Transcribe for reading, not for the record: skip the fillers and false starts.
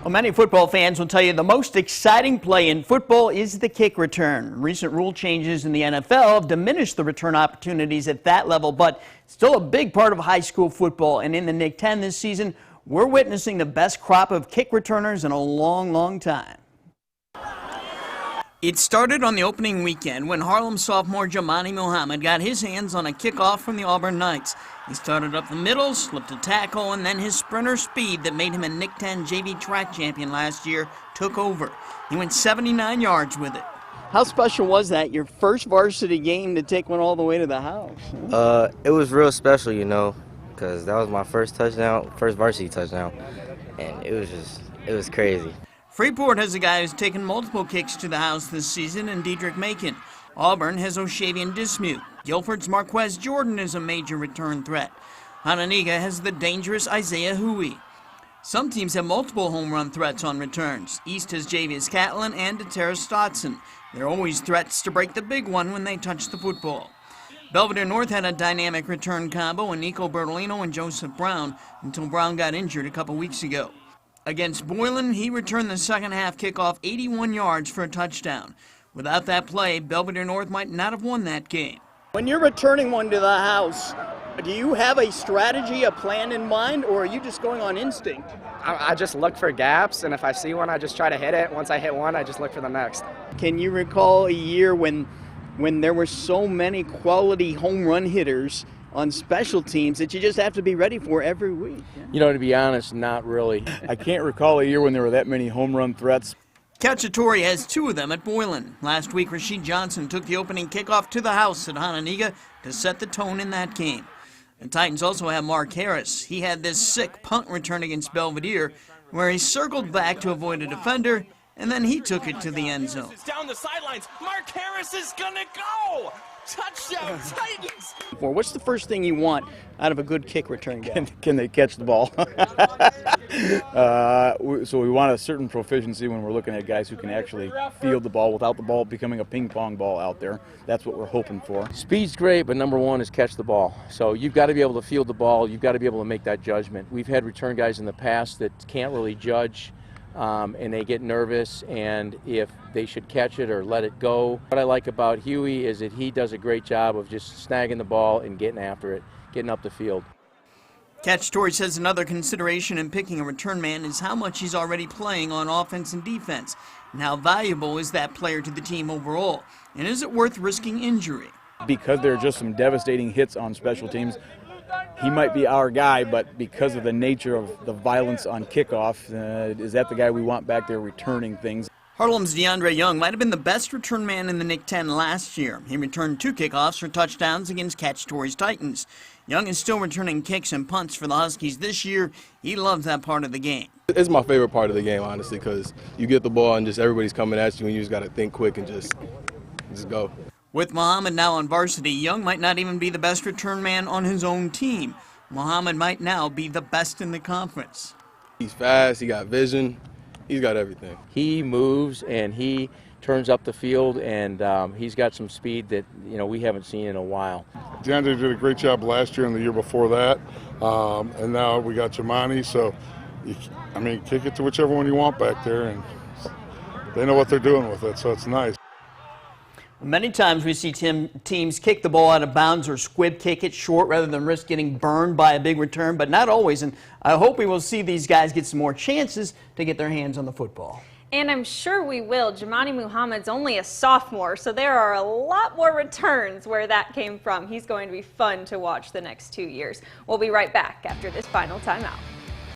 Well, many football fans will tell you the most exciting play in football is the kick return. Recent rule changes in the NFL have diminished the return opportunities at that level, but still a big part of high school football. And in the NIC-10 this season, we're witnessing the best crop of kick returners in a long, long time. It started on the opening weekend when Harlem sophomore Jamani Muhammad got his hands on a kickoff from the Auburn Knights. He started up the middle, slipped a tackle, and then his sprinter speed that made him a NIC-10 JV track champion last year took over. He went 79 yards with it. How special was that, your first varsity game to take one all the way to the house? It was real special, you know, because that was my first touchdown, first varsity touchdown, and it was crazy. Freeport has a guy who's taken multiple kicks to the house this season in Deandre Young. Auburn has O'Shavian Dismute. Guilford's Marquez Jordan is a major return threat. Hananiga has the dangerous Isaiah Huey. Some teams have multiple home run threats on returns. East has Javius Catlin and Deterra Stotson. They're always threats to break the big one when they touch the football. Belvedere North had a dynamic return combo in Nico Bertolino and Joseph Brown until Brown got injured a couple weeks ago. Against Boylan, he returned the second half kickoff 81 yards for a touchdown. Without that play, Belvedere North might not have won that game. When you're returning one to the house, do you have a strategy, a plan in mind, or are you just going on instinct? I just look for gaps, and if I see one, I just try to hit it. Once I hit one, I just look for the next. Can you recall a year when there were so many quality home run hitters on special teams that you just have to be ready for every week? You know, to be honest, not really. I can't recall a year when there were that many home run threats. Cacciatore has two of them at Boylan. Last week, Rasheed Johnson took the opening kickoff to the house at Hananiga to set the tone in that game. The Titans also have Mark Harris. He had this sick punt return against Belvedere where he circled back to avoid a defender, and then he took it to the end zone. It's down the sidelines. Mark Harris is gonna go! Touchdown, Titans! What's the first thing you want out of a good kick return guy? Can they catch the ball? So we want a certain proficiency when we're looking at guys who can actually field the ball without the ball becoming a ping pong ball out there. That's what we're hoping for. Speed's great, but number one is catch the ball. So you've got to be able to field the ball. You've got to be able to make that judgment. We've had return guys in the past that can't really judge. And they get nervous, and if they should catch it or let it go. What I like about Huey is that he does a great job of just snagging the ball and getting after it, getting up the field. Cacciatore says another consideration in picking a return man is how much he's already playing on offense and defense, and how valuable is that player to the team overall, and is it worth risking injury? Because there are just some devastating hits on special teams, he might be our guy, but because of the nature of the violence on kickoff, is that the guy we want back there returning things? Harlem's Deandre Young might have been the best return man in the NIC-10 last year. He returned 2 kickoffs for touchdowns against Cacciatore's Titans. Young is still returning kicks and punts for the Huskies this year. He loves that part of the game. It's my favorite part of the game, honestly, because you get the ball and just everybody's coming at you and you just got to think quick and just go. With Muhammad now on varsity, Young might not even be the best return man on his own team. Muhammad might now be the best in the conference. He's fast, he got vision, he's got everything. He moves and he turns up the field, and he's got some speed that we haven't seen in a while. Deandre did a great job last year and the year before that, and now we got Jamani, so kick it to whichever one you want back there, and they know what they're doing with it, so it's nice. Many times we see teams kick the ball out of bounds or squib kick it short rather than risk getting burned by a big return, but not always. And I hope we will see these guys get some more chances to get their hands on the football. And I'm sure we will. Jamani Muhammad's only a sophomore, so there are a lot more returns where that came from. He's going to be fun to watch the next 2 years. We'll be right back after this final timeout.